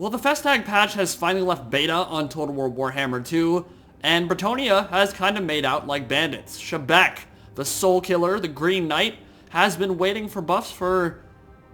Well, the Festag patch has finally left beta on Total War Warhammer 2, and Bretonnia has kind of made out like bandits. Shebek, the Soul Killer, the Green Knight, has been waiting for buffs for,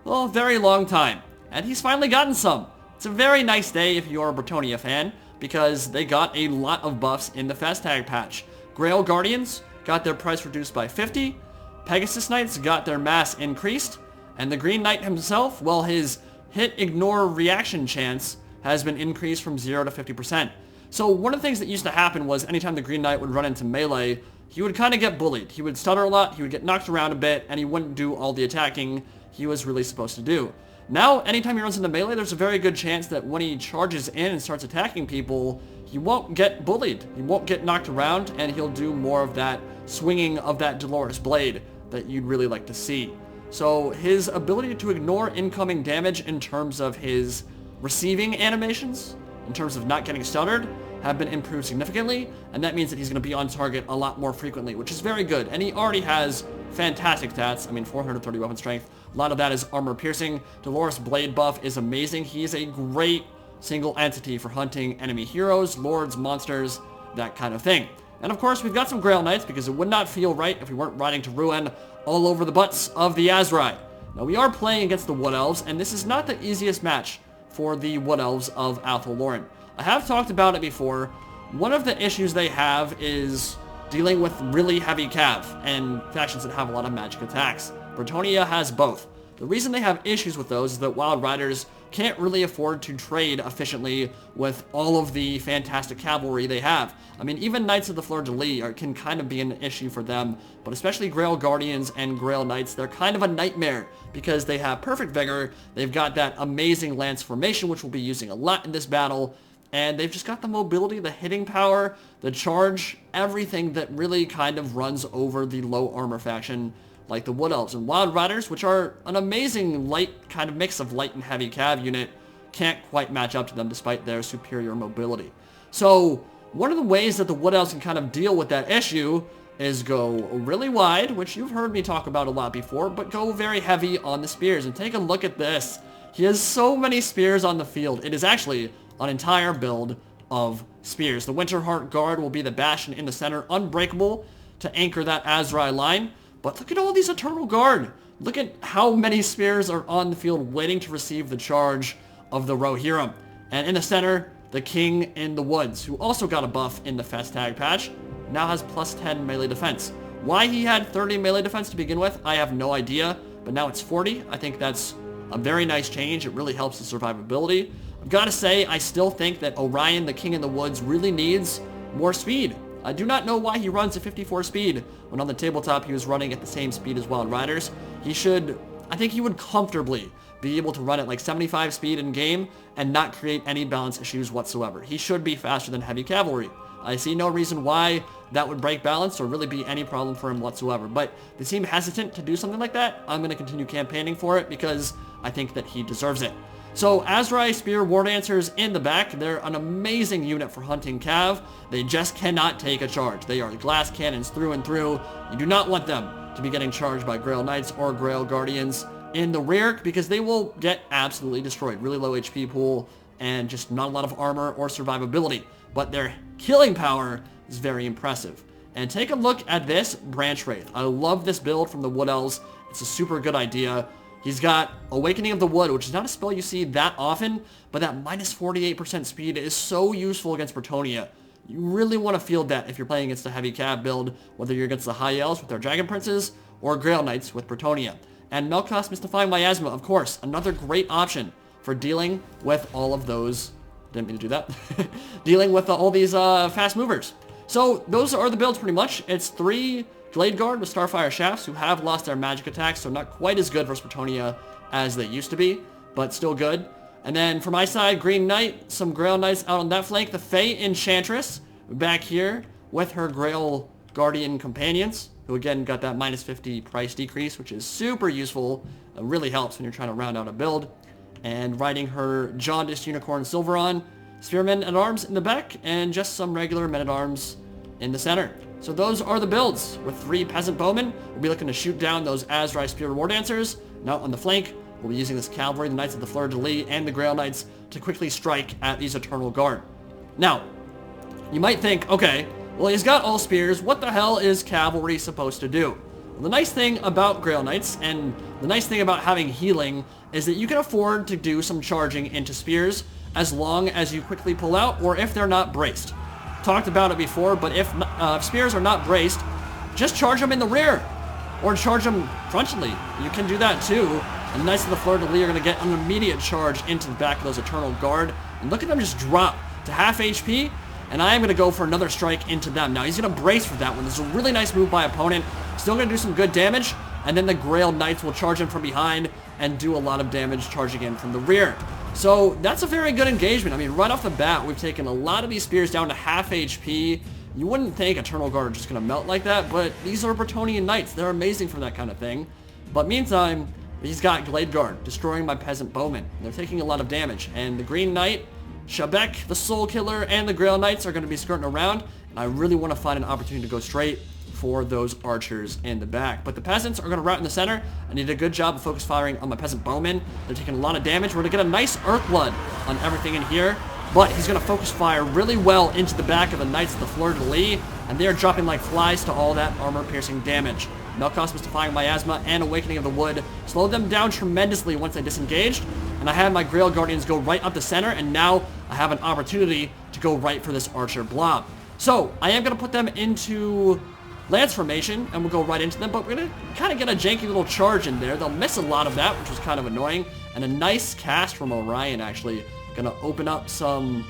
well, a very long time, and he's finally gotten some. It's a very nice day if you're a Bretonnia fan, because they got a lot of buffs in the Festag patch. Grail Guardians got their price reduced by 50, Pegasus Knights got their mass increased, and the Green Knight himself, well, his hit ignore reaction chance has been increased from 0 to 50%. So one of the things that used to happen was anytime the Green Knight would run into melee, he would kind of get bullied. He would stutter a lot, he would get knocked around a bit, and he wouldn't do all the attacking he was really supposed to do. Now, anytime he runs into melee, there's a very good chance that when he charges in and starts attacking people, he won't get bullied, he won't get knocked around, and he'll do more of that swinging of that Dolores blade that you'd really like to see. So his ability to ignore incoming damage in terms of his receiving animations, in terms of not getting stuttered, have been improved significantly, and that means that he's going to be on target a lot more frequently, which is very good. And he already has fantastic stats. I mean, 430 weapon strength. A lot of that is armor piercing. Dolores blade buff is amazing. He is a great single entity for hunting enemy heroes, lords, monsters, that kind of thing. And of course, we've got some Grail Knights, because it would not feel right if we weren't riding to ruin all over the butts of the Azrai. Now, we are playing against the Wood Elves, and this is not the easiest match for the Wood Elves of Athel Loren. I have talked about it before. One of the issues they have is dealing with really heavy cav and factions that have a lot of magic attacks. Bretonnia has both. The reason they have issues with those is that Wild Riders can't really afford to trade efficiently with all of the fantastic cavalry they have. I mean, even Knights of the Fleur-de-Lis can kind of be an issue for them, but especially Grail Guardians and Grail Knights, they're kind of a nightmare because they have perfect vigor, they've got that amazing lance formation, which we'll be using a lot in this battle, and they've just got the mobility, the hitting power, the charge, everything that really kind of runs over the low armor faction like the Wood Elves. And Wild Riders, which are an amazing light kind of mix of light and heavy cav unit, can't quite match up to them despite their superior mobility. So one of the ways that the Wood Elves can kind of deal with that issue is go really wide, which you've heard me talk about a lot before, but go very heavy on the spears. And take a look at this. He has so many spears on the field. It is actually an entire build of spears. The Winterheart Guard will be the bastion in the center, unbreakable to anchor that Azrai line. But look at all these Eternal Guard. Look at how many spears are on the field waiting to receive the charge of the Rohirrim. And in the center, the King in the Woods, who also got a buff in the Festag patch, now has plus 10 melee defense. Why he had 30 melee defense to begin with, I have no idea, but now it's 40. I think that's a very nice change. It really helps the survivability. I've got to say, I still think that Orion, the King in the Woods, really needs more speed. I do not know why he runs at 54 speed when on the tabletop he was running at the same speed as Wild Riders. I think he would comfortably be able to run at like 75 speed in game and not create any balance issues whatsoever. He should be faster than heavy cavalry. I see no reason why that would break balance or really be any problem for him whatsoever. But they seem hesitant to do something like that. I'm going to continue campaigning for it because I think that he deserves it. So Azrai Spear War Dancers in the back, they're an amazing unit for hunting cav. They just cannot take a charge. They are glass cannons through and through. You do not want them to be getting charged by Grail Knights or Grail Guardians in the rear because they will get absolutely destroyed. Really low HP pool and just not a lot of armor or survivability. But their killing power is very impressive. And take a look at this Branch Wraith. I love this build from the Wood Elves. It's a super good idea. He's got Awakening of the Wood, which is not a spell you see that often, but that minus 48% speed is so useful against Bretonnia. You really want to field that if you're playing against a heavy cav build, whether you're against the High Elves with their Dragon Princes or Grail Knights with Bretonnia. And Melkoth's Mystifying Miasma, of course, another great option for dealing with all of those, didn't mean to do that, dealing with all these fast movers. So those are the builds pretty much. It's 3 Glade Guard with Starfire Shafts who have lost their magic attacks, so not quite as good versus Bretonnia as they used to be, but still good. And then for my side, Green Knight, some Grail Knights out on that flank. The Fay Enchantress back here with her Grail Guardian companions, who again got that minus 50 price decrease, which is super useful. It really helps when you're trying to round out a build. And riding her Jaundiced Unicorn Silveron, Spearmen at Arms in the back, and just some regular Men at Arms in the center. So those are the builds. With 3 Peasant Bowmen, we'll be looking to shoot down those Azrai Spear War Dancers. Now on the flank, We'll be using this cavalry, the Knights of the Fleur-de-Lis, and the Grail Knights to quickly strike at these Eternal Guard. Now, you might think, okay, well, he's got all spears. What the hell is cavalry supposed to do? Well, the nice thing about Grail Knights, and the nice thing about having healing, is that you can afford to do some charging into spears as long as you quickly pull out, or if they're not braced. Talked about it before, but if spears are not braced, just charge them in the rear, or charge them frontally. You can do that too. And the Knights of the Fleur-de-Lis are going to get an immediate charge into the back of those Eternal Guard. And look at them just drop to half HP, and I am going to go for another strike into them. Now, he's going to brace for that one. This is a really nice move by opponent. Still going to do some good damage, and then the Grail Knights will charge in from behind and do a lot of damage charging in from the rear. So that's a very good engagement. I mean, right off the bat, we've taken a lot of these spears down to half HP. You wouldn't think Eternal Guard are just going to melt like that, but these are Bretonnian Knights. They're amazing for that kind of thing. But meantime, he's got Glade Guard, destroying my Peasant Bowmen. They're taking a lot of damage, and the Green Knight, Shabek, the Soul Killer, and the Grail Knights are going to be skirting around, and I really want to find an opportunity to go straight for those archers in the back. But the peasants are going to rout in the center. I did a good job of focus firing on my Peasant Bowmen. They're taking a lot of damage. We're going to get a nice Earthblood on everything in here, but he's going to focus fire really well into the back of the Knights of the Fleur-de-Lis, and they are dropping like flies to all that armor-piercing damage. Melkos Mystifying Miasma and Awakening of the Wood slowed them down tremendously once they disengaged, and I had my Grail Guardians go right up the center, and now I have an opportunity to go right for this archer blob. So, I am going to put them into Lance formation, and we'll go right into them, but we're going to kind of get a janky little charge in there. They'll miss a lot of that, which was kind of annoying, and a nice cast from Orion, actually. Going to open up some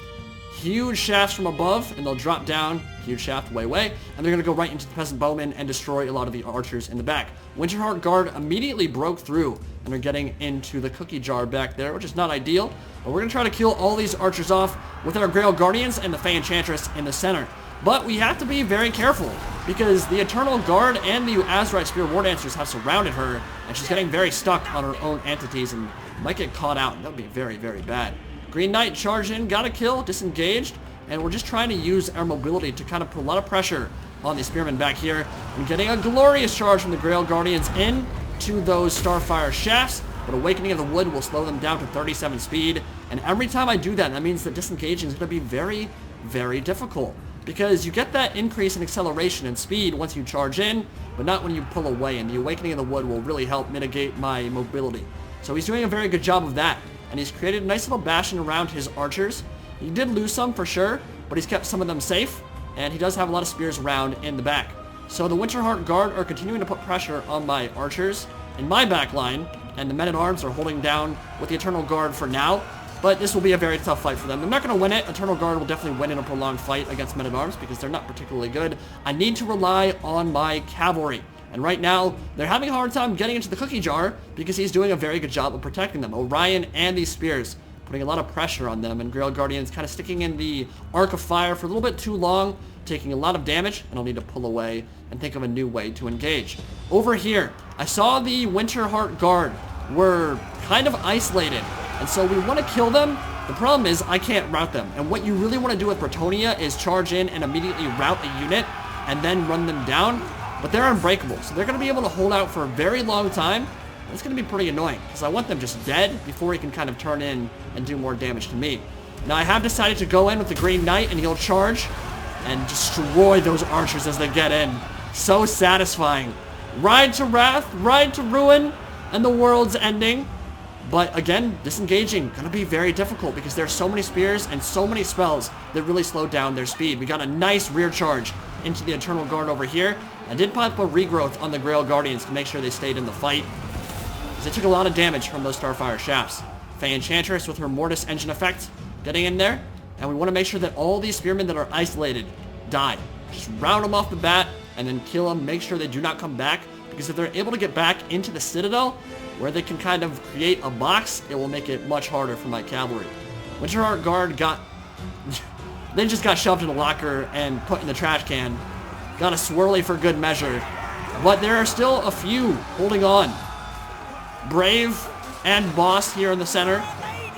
huge shafts from above, and they'll drop down, huge shaft, way, and they're going to go right into the Peasant Bowmen and destroy a lot of the archers in the back. Winterheart Guard immediately broke through, and are getting into the cookie jar back there, which is not ideal, but we're going to try to kill all these archers off with our Grail Guardians and the Fay Enchantress in the center. But we have to be very careful, because the Eternal Guard and the Azurite Spear War Dancers have surrounded her, and she's getting very stuck on her own entities and might get caught out. That would be very, very bad. Green Knight charged in, got a kill, disengaged, and we're just trying to use our mobility to kind of put a lot of pressure on the Spearmen back here, and getting a glorious charge from the Grail Guardians in to those Starfire shafts, but Awakening of the Wood will slow them down to 37 speed, and every time I do that, that means that disengaging is going to be very, very difficult, because you get that increase in acceleration and speed once you charge in, but not when you pull away, and the Awakening of the Wood will really help mitigate my mobility. So he's doing a very good job of that, and he's created a nice little bastion around his archers. He did lose some for sure, but he's kept some of them safe, and he does have a lot of spears around in the back. So the Winterheart Guard are continuing to put pressure on my archers in my back line, and the Men-at-Arms are holding down with the Eternal Guard for now, but this will be a very tough fight for them. They're not going to win it. Eternal Guard will definitely win in a prolonged fight against Men-at-Arms because they're not particularly good. I need to rely on my cavalry. And right now, they're having a hard time getting into the cookie jar because he's doing a very good job of protecting them. Orion and these spears putting a lot of pressure on them, and Grail Guardians kind of sticking in the arc of fire for a little bit too long, taking a lot of damage, and I'll need to pull away and think of a new way to engage. Over here, I saw the Winterheart Guard were kind of isolated, and so we want to kill them. The problem is I can't rout them, and what you really want to do with Bretonnia is charge in and immediately rout a unit and then run them down, but they're unbreakable, so they're going to be able to hold out for a very long time. It's going to be pretty annoying, because I want them just dead before he can kind of turn in and do more damage to me. Now, I have decided to go in with the Green Knight, and he'll charge and destroy those archers as they get in. So satisfying. Ride to wrath, ride to ruin, and the world's ending. But again, disengaging, going to be very difficult, because there's so many spears and so many spells that really slow down their speed. We got a nice rear charge into the Eternal Guard over here. I did pop a regrowth on the Grail Guardians to make sure they stayed in the fight, they took a lot of damage from those Starfire shafts. Fay Enchantress with her Mortis Engine effect getting in there, and we want to make sure that all these spearmen that are isolated die. Just round them off the bat and then kill them, make sure they do not come back, because if they're able to get back into the Citadel, where they can kind of create a box, it will make it much harder for my cavalry. Winterheart Guard got... they just got shoved in a locker and put in the trash can. Got a swirly for good measure. But there are still a few holding on. Brave and Boss here in the center,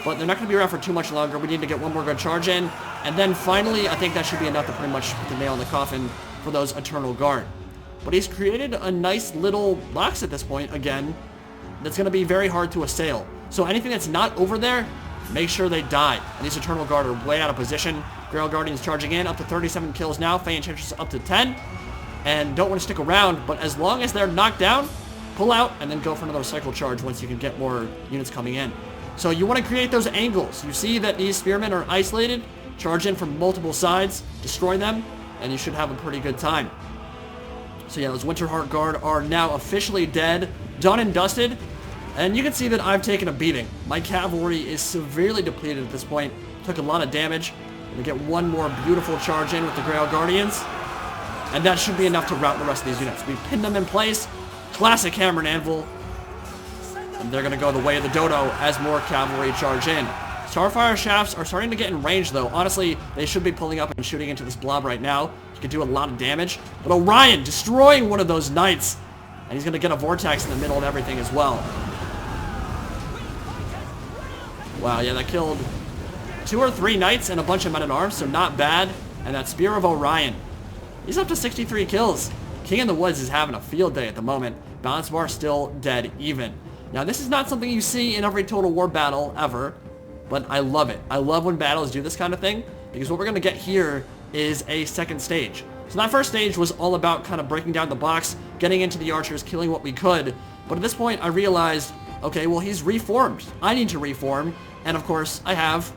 but they're not going to be around for too much longer. We need to get one more good charge in, and then finally, I think that should be enough to pretty much put the nail in the coffin for those Eternal Guard. But he's created a nice little box at this point, again, that's going to be very hard to assail. So anything that's not over there, make sure they die. And these Eternal Guard are way out of position. Grail Guardians charging in, up to 37 kills now. Fay Enchantress up to 10. And don't want to stick around, but as long as they're knocked down, pull out and then go for another cycle charge once you can get more units coming in. So you want to create those angles. You see that these spearmen are isolated. Charge in from multiple sides, destroy them, and you should have a pretty good time. So yeah, those Winterheart Guard are now officially dead, done and dusted. And you can see that I've taken a beating. My cavalry is severely depleted at this point. Took a lot of damage. We get one more beautiful charge in with the Grail Guardians. And that should be enough to rout the rest of these units. We pin them in place. Classic hammer and anvil. And they're going to go the way of the dodo as more cavalry charge in. Starfire shafts are starting to get in range, though. Honestly, they should be pulling up and shooting into this blob right now. He could do a lot of damage. But Orion destroying one of those knights. And he's going to get a vortex in the middle of everything as well. Wow, yeah, that killed 2 or 3 knights and a bunch of men-at-arms, so not bad. And that Spear of Orion. He's up to 63 kills. King in the Woods is having a field day at the moment. Balance bar still dead even. Now, this is not something you see in every Total War battle ever, but I love it. I love when battles do this kind of thing, because what we're going to get here is a second stage. So that first stage was all about kind of breaking down the box, getting into the archers, killing what we could. But at this point, I realized, okay, well, he's reformed. I need to reform. And of course, I have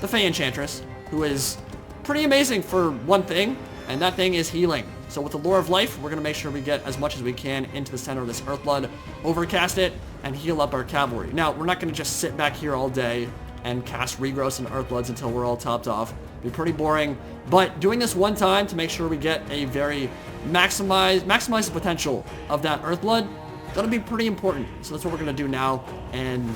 the Fay Enchantress, who is pretty amazing for one thing, and that thing is healing. So with the Lore of Life, we're going to make sure we get as much as we can into the center of this Earthblood, overcast it, and heal up our cavalry. Now, we're not going to just sit back here all day and cast Regrowths and Earthbloods until we're all topped off. It'd be pretty boring, but doing this one time to make sure we get a very maximize the potential of that Earthblood, that'll be pretty important. So that's what we're going to do now, and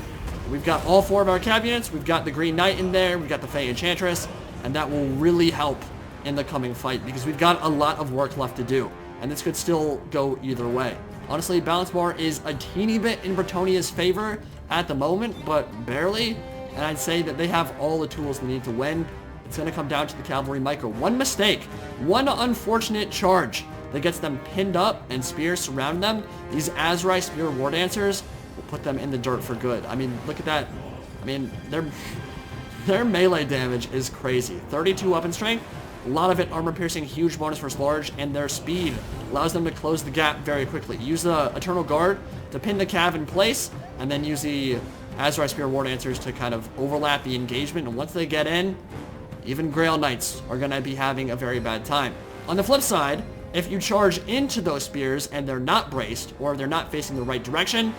we've got all 4 of our cav units. We've got the Green Knight in there, we've got the Fay Enchantress, and that will really help in the coming fight, because we've got a lot of work left to do, and this could still go either way. Honestly, balance bar is a teeny bit in Bretonia's favor at the moment, but barely, and I'd say that they have all the tools they need to win. It's going to come down to the cavalry micro. One mistake, one unfortunate charge that gets them pinned up and spears surround them. These Azrai Spear War Dancers will put them in the dirt for good. I mean, look at that. I mean, their melee damage is crazy. 32 weapon strength. A lot of it armor-piercing, huge bonus versus large, and their speed allows them to close the gap very quickly. Use the Eternal Guard to pin the cav in place, and then use the Azrai Spear War Dancers to kind of overlap the engagement, and once they get in, even Grail Knights are going to be having a very bad time. On the flip side, if you charge into those spears and they're not braced, or they're not facing the right direction,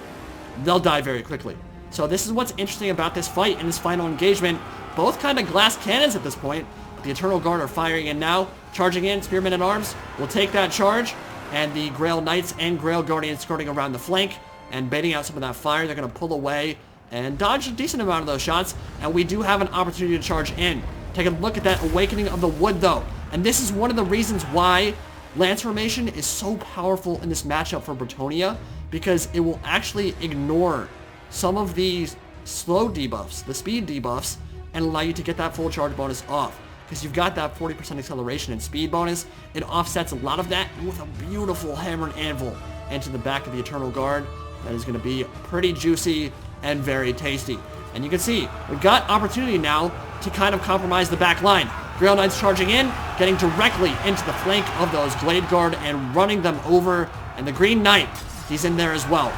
they'll die very quickly. So this is what's interesting about this fight and this final engagement. Both kind of glass cannons at this point. The Eternal Guard are firing in now, charging in, Spearmen at Arms will take that charge, and the Grail Knights and Grail Guardians skirting around the flank and baiting out some of that fire. They're going to pull away and dodge a decent amount of those shots, and we do have an opportunity to charge in. Take a look at that Awakening of the Wood, though, and this is one of the reasons why Lance Formation is so powerful in this matchup for Bretonia, because it will actually ignore some of these slow debuffs, the speed debuffs, and allow you to get that full charge bonus off. Because you've got that 40% acceleration and speed bonus. It offsets a lot of that with a beautiful hammer and anvil into the back of the Eternal Guard. That is going to be pretty juicy and very tasty. And you can see, we've got opportunity now to kind of compromise the back line. Grail Knights charging in, getting directly into the flank of those Glade Guard and running them over. And the Green Knight, he's in there as well.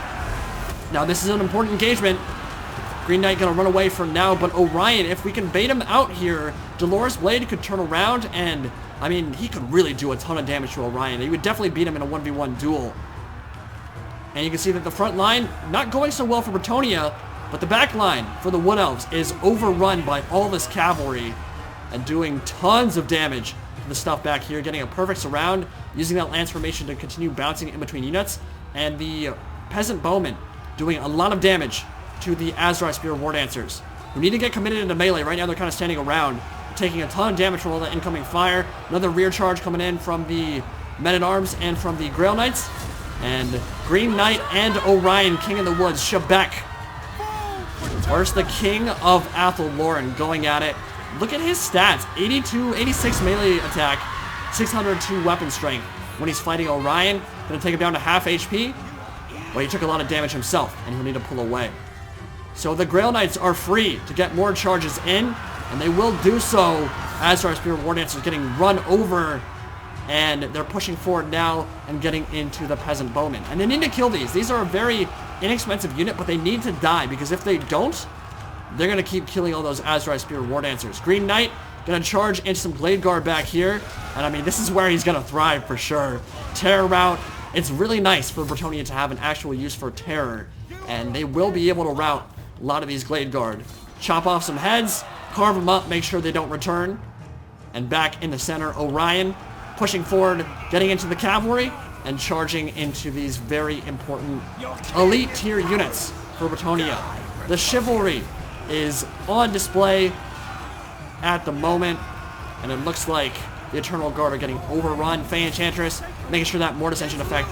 Now this is an important engagement. Green Knight gonna run away from now, but Orion, if we can bait him out here, Dolores Blade could turn around and, I mean, he could really do a ton of damage to Orion. He would definitely beat him in a 1v1 duel. And you can see that the front line, not going so well for Bretonia, but the back line for the Wood Elves is overrun by all this cavalry and doing tons of damage to the stuff back here, getting a perfect surround, using that Lance Formation to continue bouncing in between units, and the Peasant Bowmen doing a lot of damage to the Azrai Spear War Dancers, who need to get committed into melee. Right now they're kind of standing around, taking a ton of damage from all that incoming fire. Another rear charge coming in from the Men-at-Arms and from the Grail Knights. And Green Knight and Orion, King of the Woods, Shebek. Where's the King of Athel, Loren, going at it. Look at his stats. 86 melee attack, 602 weapon strength when he's fighting Orion. Gonna take him down to half HP. but he took a lot of damage himself, and he'll need to pull away. So the Grail Knights are free to get more charges in, and they will do so as our Spear War Dancers getting run over, and they're pushing forward now and getting into the Peasant Bowmen. And they need to kill these. These are a very inexpensive unit, but they need to die, because if they don't, they're going to keep killing all those Azrai Spear War Dancers. Green Knight going to charge into some Blade Guard back here, and I mean, this is where he's going to thrive for sure. Terror route. It's really nice for Bretonnia to have an actual use for terror, and they will be able to route a lot of these Blade Guard. Chop off some heads, carve them up, make sure they don't return. And back in the center, Orion pushing forward, getting into the cavalry, and charging into these very important elite tier units for Bretonnia. The chivalry is on display at the moment, and it looks like the Eternal Guard are getting overrun. Fay Enchantress making sure that Mortis Engine effect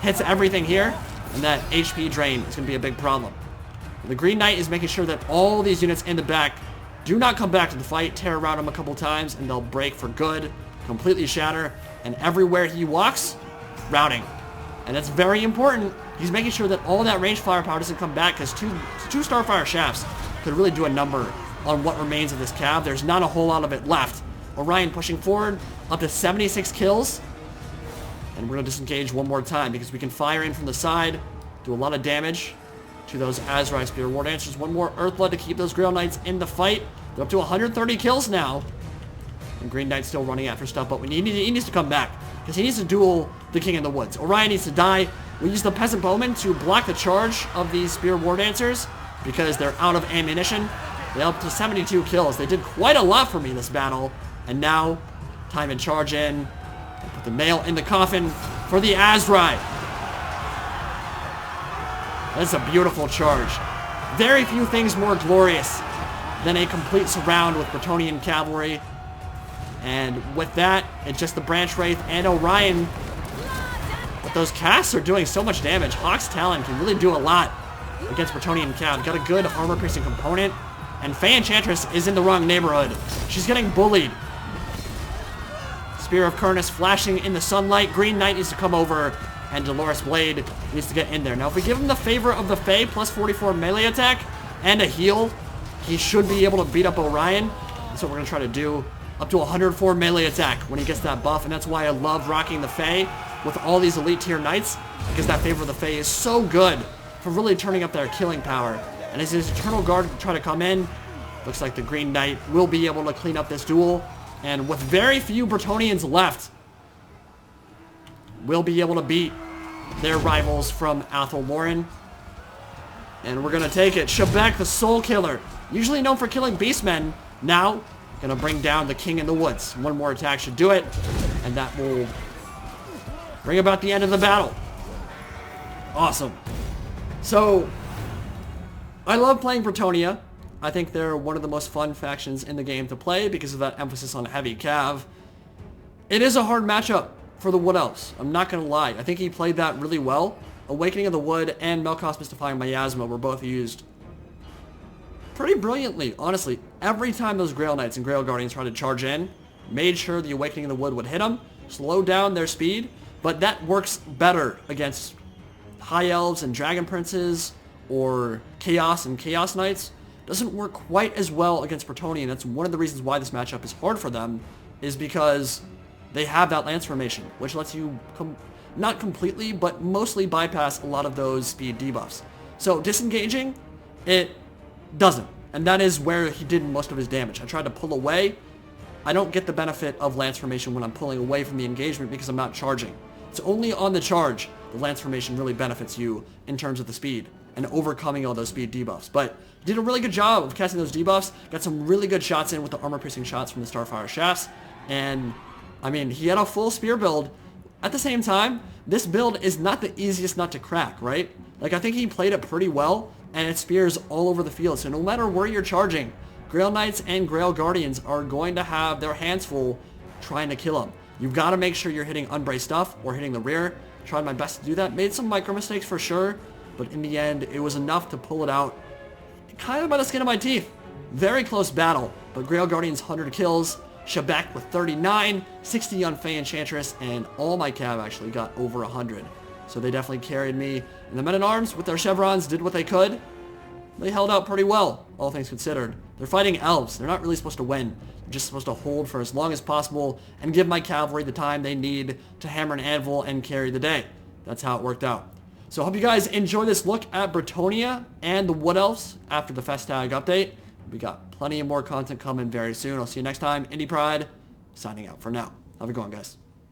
hits everything here, and that HP drain is going to be a big problem. The Green Knight is making sure that all these units in the back do not come back to the fight. Tear around them a couple times, and they'll break for good, completely shatter, and everywhere he walks, routing. And that's very important. He's making sure that all that range firepower doesn't come back, because two Starfire Shafts could really do a number on what remains of this cav. There's not a whole lot of it left. Orion pushing forward, up to 76 kills. And we're going to disengage one more time, because we can fire in from the side, do a lot of damage to those Azrai Spear War Dancers. One more Earthblood to keep those Grail Knights in the fight. They're up to 130 kills now. And Green Knight's still running after stuff, but he needs to come back, because he needs to duel the King in the Woods. Orion needs to die. We use the Peasant Bowmen to block the charge of these Spear War Dancers, because they're out of ammunition. They're up to 72 kills. They did quite a lot for me this battle. And now, time and charge in. And put the nail in the coffin for the Azrai. That's a beautiful charge. Very few things more glorious than a complete surround with Bretonnian cavalry. And with that, it's just the Branch Wraith and Orion. But those casts are doing so much damage. Hawk's Talon can really do a lot against Bretonnian cav. Got a good armor-piercing component. And Fay Enchantress is in the wrong neighborhood. She's getting bullied. Spear of Kurnus flashing in the sunlight. Green Knight needs to come over, and Dolores Blade needs to get in there. Now, if we give him the favor of the Fay, plus 44 melee attack, and a heal, he should be able to beat up Orion. That's what we're going to try to do. Up to 104 melee attack when he gets that buff, and that's why I love rocking the Fay with all these elite tier knights, because that favor of the Fay is so good for really turning up their killing power. And as his Eternal Guard try to come in, looks like the Green Knight will be able to clean up this duel. And with very few Bretonnians left, we'll be able to beat their rivals from Athel Loren. And we're going to take it. Shebek, the Soul Killer, usually known for killing beastmen, now going to bring down the King in the Woods. One more attack should do it, and that will bring about the end of the battle. Awesome. So, I love playing Bretonnia. I think they're one of the most fun factions in the game to play because of that emphasis on heavy cav. It is a hard matchup for the Wood Elves. I'm not going to lie. I think he played that really well. Awakening of the Wood and Melkos Mystifying Miasma were both used pretty brilliantly, honestly. Every time those Grail Knights and Grail Guardians tried to charge in, made sure the Awakening of the Wood would hit them, slow down their speed, but that works better against High Elves and Dragon Princes, or Chaos and Chaos Knights. Doesn't work quite as well against Bretonnia, and that's one of the reasons why this matchup is hard for them, is because they have that Lance Formation, which lets you, not completely, but mostly bypass a lot of those speed debuffs. So disengaging, it doesn't, and that is where he did most of his damage. I tried to pull away. I don't get the benefit of Lance Formation when I'm pulling away from the engagement because I'm not charging. It's only on the charge the Lance Formation really benefits you in terms of the speed and overcoming all those speed debuffs. But he did a really good job of casting those debuffs, got some really good shots in with the armor-piercing shots from the Starfire Shafts, and, I mean, he had a full spear build. At the same time, this build is not the easiest nut to crack, right? Like, I think he played it pretty well, and it spears all over the field, so no matter where you're charging, Grail Knights and Grail Guardians are going to have their hands full trying to kill him. You've got to make sure you're hitting unbraced stuff or hitting the rear. Tried my best to do that. Made some micro mistakes for sure, but in the end, it was enough to pull it out kind of by the skin of my teeth. Very close battle, but Grail Guardians 100 kills, Shebek with 39, 60 on Fay Enchantress, and all my cav actually got over 100. so they definitely carried me. And the men-at-arms, with their chevrons, did what they could. They held out pretty well, all things considered. They're fighting elves. They're not really supposed to win. They're just supposed to hold for as long as possible and give my cavalry the time they need to hammer an anvil and carry the day. That's how it worked out. So I hope you guys enjoy this look at Bretonnia and the Wood Elves after the Festag update. We got plenty of more content coming very soon. I'll see you next time. Indie Pride, signing out for now. Have a good one, guys.